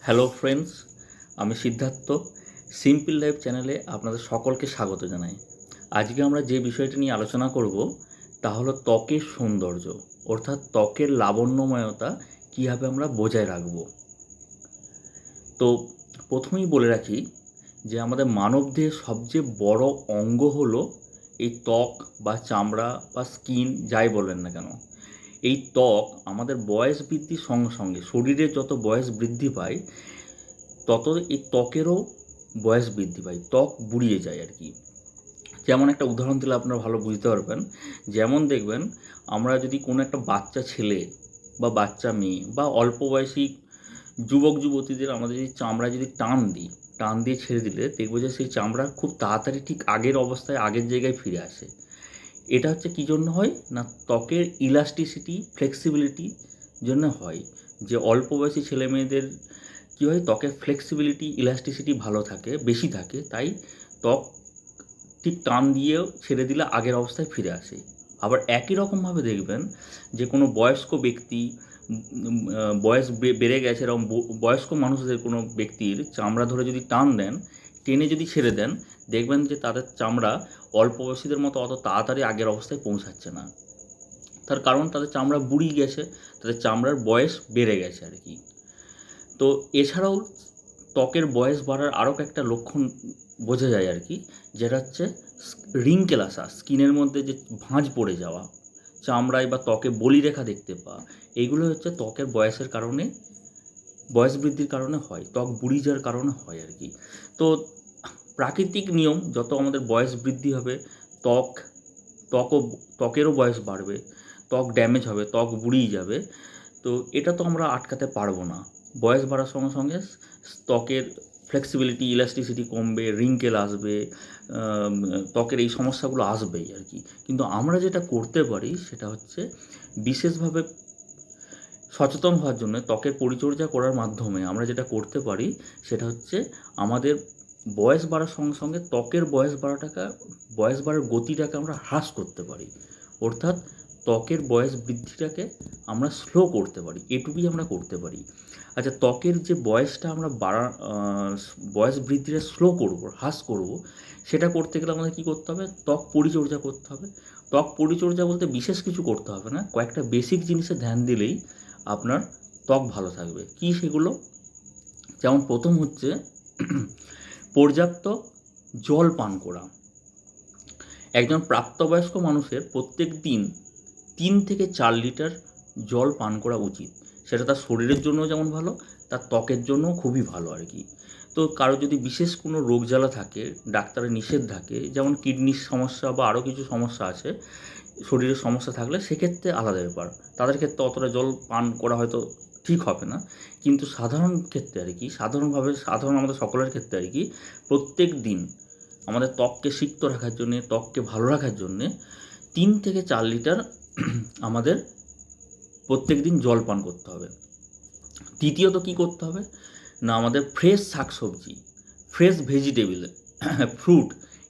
Hello friends, আমি Siddharth. Simple life চ্যানেলে আপনাদের সকলকে স্বাগত জানাই। আজকে আমরা যে বিষয়টি নিয়ে আলোচনা করব তা হলো ত্বকের সৌন্দর্য, অর্থাৎ ত্বকের লাবণ্যময়তা কীভাবে আমরা বজায় রাখব। তো প্রথমেই বলে রাখি যে আমাদের মানবদেহের সবচেয়ে বড় অঙ্গ হলো এই ত্বক বা চামড়া বা স্কিন, যাই বলেন না কেন। এই ত্বক আমাদের বয়স বৃদ্ধির সঙ্গে সঙ্গে, শরীরের যত বয়স বৃদ্ধি পায় তত এই ত্বকেরও বয়স বৃদ্ধি পায়, ত্বক বুড়িয়ে যায় আর কি। যেমন একটা উদাহরণ দিলে আপনারা ভালো বুঝতে পারবেন। যেমন দেখবেন, আমরা যদি কোনো একটা বাচ্চা ছেলে বা বাচ্চা মেয়ে বা অল্প বয়সী যুবক যুবতীদের আমাদের যদি চামড়া যদি টান দিয়ে ছেড়ে দিলে দেখবো যে সেই চামড়া খুব তাড়াতাড়ি ঠিক আগের অবস্থায়, আগের জায়গায় ফিরে আসে। এটা হচ্ছে কী জন্য হয় না, ত্বকের ইলাস্টিসিটি, ফ্লেক্সিবিলিটি জন্য হয়। যে অল্প বয়সী ছেলে মেয়েদের কী হয়, ত্বকের ফ্লেক্সিবিলিটি, ইলাস্টিসিটি ভালো থাকে, বেশি থাকে, তাই ত্বক ঠিক টান দিয়েও ছেড়ে দিলে আগের অবস্থায় ফিরে আসে। আবার একই রকমভাবে দেখবেন যে কোনো বয়স্ক ব্যক্তি, বয়স বেড়ে গেছে এরকম বয়স্ক মানুষদের কোনো ব্যক্তির চামড়া ধরে যদি টান দেন, টেনে যদি ছেড়ে দেন, দেখবেন যে তাদের চামড়া অল্প বয়সীদের মতো অত তাড়াতাড়ি আগের অবস্থায় পৌঁছাচ্ছে না। তার কারণ তাদের চামড়া বুড়িয়ে গেছে, তাদের চামড়ার বয়স বেড়ে গেছে আর কি। তো এছাড়াও ত্বকের বয়স বাড়ার আরও একটা লক্ষণ বোঝা যায় আর কি, যেটা হচ্ছে রিঙ্কেল আসা, স্কিনের মধ্যে যে ভাঁজ পড়ে যাওয়া, চামড়ায় বা ত্বকে বলিরেখা দেখতে পাওয়া, এইগুলো হচ্ছে ত্বকের বয়সের কারণে, বয়স বৃদ্ধির কারণে হয়, ত্বক বুড়ি যাওয়ার কারণে হয় আর কি। তো প্রাকৃতিক নিয়ম, যত আমাদের বয়স বৃদ্ধি হবে ত্বক ত্বকও ত্বকেরও বয়স বাড়বে, ত্বক ড্যামেজ হবে, ত্বক বুড়িয়ে যাবে। তো এটা তো আমরা আটকাতে পারবো না। বয়স বাড়ার সঙ্গে সঙ্গে ত্বকের ফ্লেক্সিবিলিটি, ইলাস্টিসিটি কমবে, রিঙ্কেল আসবে, ত্বকের এই সমস্যাগুলো আসবেই আর কি। কিন্তু আমরা যেটা করতে পারি সেটা হচ্ছে বিশেষভাবে সচেতন হওয়ার জন্য ত্বকের পরিচর্যা করার মাধ্যমে আমরা যেটা করতে পারি সেটা হচ্ছে আমাদের বয়স বাড়ার সঙ্গে সঙ্গে ত্বকের বয়স বাড়ার গতিটাকে আমরা হ্রাস করতে পারি। অর্থাৎ ত্বকের বয়স বৃদ্ধিটাকে আমরা স্লো করতে পারি, এটুকুই আমরা করতে পারি। আচ্ছা, ত্বকের যে বয়সটা আমরা বয়স বৃদ্ধিটা স্লো করব, হ্রাস করব, সেটা করতে গেলে আমাদের কী করতে হবে? ত্বক পরিচর্যা করতে হবে। ত্বক পরিচর্যা বলতে বিশেষ কিছু করতে হবে না, কয়েকটা বেসিক জিনিসে ধ্যান দিলেই আপনার ত্বক ভালো থাকবে। কী সেগুলো? যেমন প্রথম হচ্ছে পর্যাপ্ত জল পান করা। একজন প্রাপ্তবয়স্ক মানুষের প্রত্যেক দিন 3 থেকে 4 লিটার জল পান করা উচিত। সেটা তার শরীরের জন্য যেমন ভালো, তার ত্বকের জন্যও খুবই ভালো আর কি। তো কারো যদি বিশেষ কোনো রোগ জ্বালা থাকে, ডাক্তারের নিষেধ থাকে, যেমন কিডনির সমস্যা বা আরও কিছু সমস্যা আছে, শরীরের সমস্যা থাকলে সেক্ষেত্রে আলাদা ব্যাপার, তাদের ক্ষেত্রে অতটা জল পান করা হয়তো ঠিক হবে না। কিন্তু সাধারণ ক্ষেত্রে আর কি, সাধারণ আমাদের সকলের ক্ষেত্রে আর কি, প্রত্যেক দিন আমাদের ত্বককে সিক্ত রাখার জন্যে, ত্বককে ভালো রাখার জন্যে 3 থেকে 4 লিটার আমাদের প্রত্যেক দিন জল পান করতে হবে। দ্বিতীয়ত কী করতে হবে না, আমাদের ফ্রেশ শাকসবজি, ফ্রেশ ভেজিটেবল, ফ্রুট,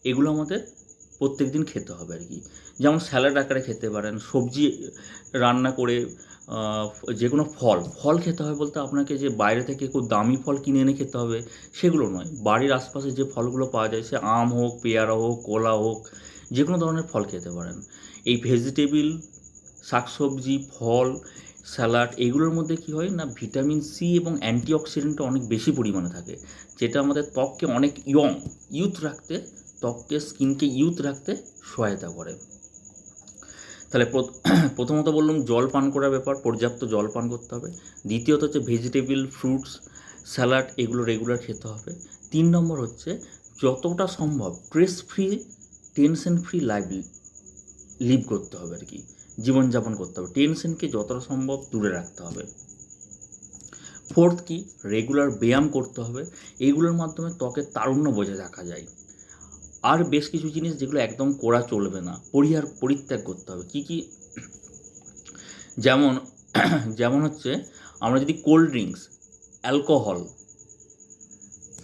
এগুলো আমাদের প্রত্যেক দিন খেতে হবে আর কি। যেমন স্যালাড আকারে খেতে পারেন, সবজি রান্না করে, যে কোনো ফল খেতে হবে বলতে আপনাকে যে বাইরে থেকে খুব দামি ফল কিনে এনে খেতে হবে সেগুলো নয়। বাড়ির আশপাশে যে ফলগুলো পাওয়া যায়, সে আম হোক, পেয়ারা হোক, কলা হোক, যে কোনো ধরনের ফল খেতে পারেন। এই ভেজিটেবল, শাকসবজি, ফল, স্যালাড, এগুলোর মধ্যে কী হয় না, ভিটামিন সি এবং অ্যান্টিঅক্সিডেন্টটা অনেক বেশি পরিমাণে থাকে, যেটা আমাদের ত্বককে অনেক স্কিনকে ইউথ রাখতে সহায়তা করে। তাহলে প্রথমত বললাম জল পান করার ব্যাপার, পর্যাপ্ত জল পান করতে হবে। দ্বিতীয়ত হচ্ছে ভেজিটেবল, ফ্রুটস, স্যালাড, এগুলো রেগুলার খেতে হবে। 3 নম্বর হচ্ছে যতটা সম্ভব stress free, tension free life live করতে হবে আর কি, জীবনযাপন করতে হবে। টেনশনকে যতটা সম্ভব দূরে রাখতে হবে। ফোর্থ কি, রেগুলার ব্যায়াম করতে হবে। এইগুলোর মাধ্যমে ত্বকের তারুণ্য বজায় রাখা যায়। আর বেশ কিছু জিনিস যেগুলো একদম করা চলবে না, পরিত্যাগ করতে হবে। কি কি? যেমন যেমন হচ্ছে আমরা যদি কোল্ড ড্রিঙ্কস, অ্যালকোহল,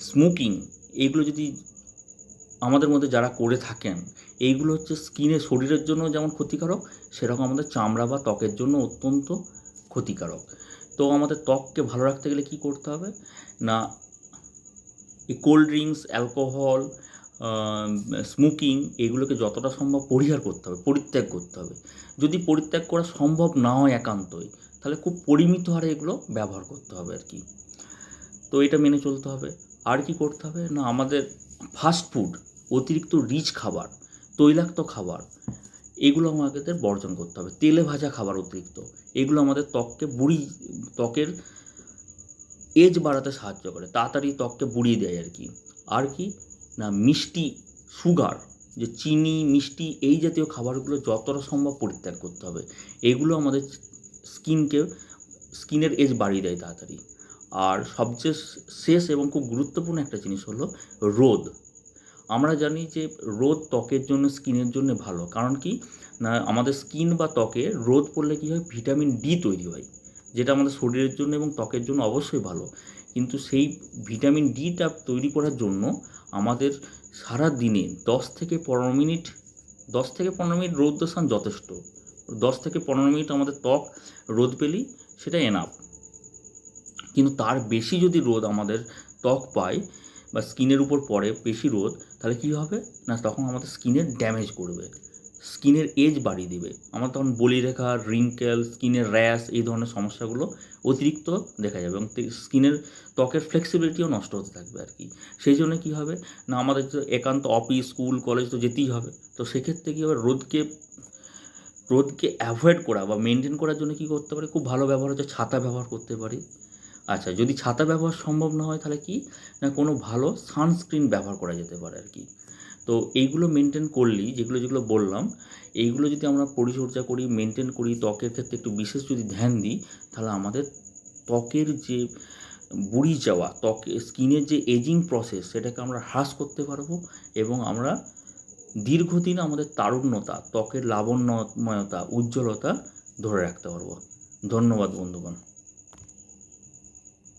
স্মোকিং, এইগুলো যদি আমাদের মধ্যে যারা করে থাকেন, এইগুলো হচ্ছে শরীরের জন্য যেমন ক্ষতিকারক, সেরকম আমাদের চামড়া বা ত্বকের জন্য অত্যন্ত ক্ষতিকারক। তো আমাদের ত্বককে ভালো রাখতে গেলে কী করতে হবে না, এই কোল্ড ড্রিঙ্কস, অ্যালকোহল, স্মোকিং এগুলোকে যতটা সম্ভব পরিহার করতে হবে, পরিত্যাগ করতে হবে। যদি পরিত্যাগ করা সম্ভব না হয় একান্তই, তাহলে খুব পরিমিত হারে এগুলো ব্যবহার করতে হবে আর কি। তো এটা মেনে চলতে হবে। আর কি করতে হবে না, আমাদের ফাস্ট ফুড, অতিরিক্ত রিচ খাবার, তৈলাক্ত খাবার, এগুলো আমাদের বর্জন করতে হবে। তেলে ভাজা খাবার অতিরিক্ত, এগুলো আমাদের ত্বকের এজ বাড়াতে সাহায্য করে, তাড়াতাড়ি ত্বককে বুড়িয়ে দেয় আর কি। আর কি না, মিষ্টি, সুগার, যে চিনি, মিষ্টি, এই জাতীয় খাবারগুলো যতটা সম্ভব পরিত্যাগ করতে হবে। এগুলো আমাদের স্কিনের এজ বাড়িয়ে দেয় তাড়াতাড়ি। আর সবচেয়ে শেষ এবং খুব গুরুত্বপূর্ণ একটা জিনিস হলো রোদ। আমরা জানি যে রোদ ত্বকের জন্য, স্কিনের জন্য ভালো। কারণ কি না, আমাদের স্কিন বা ত্বকে রোদ পড়লে কী হয়, ভিটামিন ডি তৈরি হয়, যেটা আমাদের শরীরের জন্য এবং ত্বকের জন্য অবশ্যই ভালো। কিন্তু সেই ভিটামিন ডিটা তৈরি করার জন্য আমাদের সারা দিনে 10 থেকে 15 মিনিট রৌদ্রস্থান যথেষ্ট। 10 থেকে 15 মিনিট আমাদের ত্বক রোদ পেলেই সেটা এনাফ। কিন্তু তার বেশি যদি রোদ আমাদের ত্বক পায় বা স্কিনের উপর পড়ে বেশি রোদ, তাহলে কী হবে না, তখন আমাদের স্কিনের ড্যামেজ করবে, স্কিনের এজ বাড়িয়ে দিবে। আমার তখন বলিরেখা, রিঙ্কেল, স্কিনের র্যাশ, এই ধরনের সমস্যাগুলো অতিরিক্ত দেখা যাবে এবং ত্বকের ফ্লেক্সিবিলিটিও নষ্ট হতে থাকবে আর কি। সেই জন্য কী হবে না, আমাদের তো একান্ত অফিস, স্কুল, কলেজ তো যেতেই হবে। তো সেক্ষেত্রে কী হবে, রোদকে অ্যাভয়েড করা বা মেনটেন করার জন্য কী করতে পারি, খুব ভালো ব্যবহার হচ্ছে ছাতা ব্যবহার করতে পারি। আচ্ছা, যদি ছাতা ব্যবহার সম্ভব না হয়, তাহলে কি না, কোনো ভালো সানস্ক্রিন ব্যবহার করা যেতে পারে আর কি। তো এইগুলো মেনটেন করলেই, যেগুলো বললাম, এইগুলো যদি আমরা পরিচর্যা করি, মেনটেন করি, ত্বকের ক্ষেত্রে একটু বিশেষ যদি ধ্যান দিই, তাহলে আমাদের ত্বকের যে বুড়ি যাওয়া, স্কিনের যে এজিং প্রসেস, সেটাকে আমরা হ্রাস করতে পারবো এবং আমরা দীর্ঘদিন আমাদের তারুণ্যতা, ত্বকের লাবণ্যময়তা, উজ্জ্বলতা ধরে রাখতে পারবো। ধন্যবাদ বন্ধুগণ।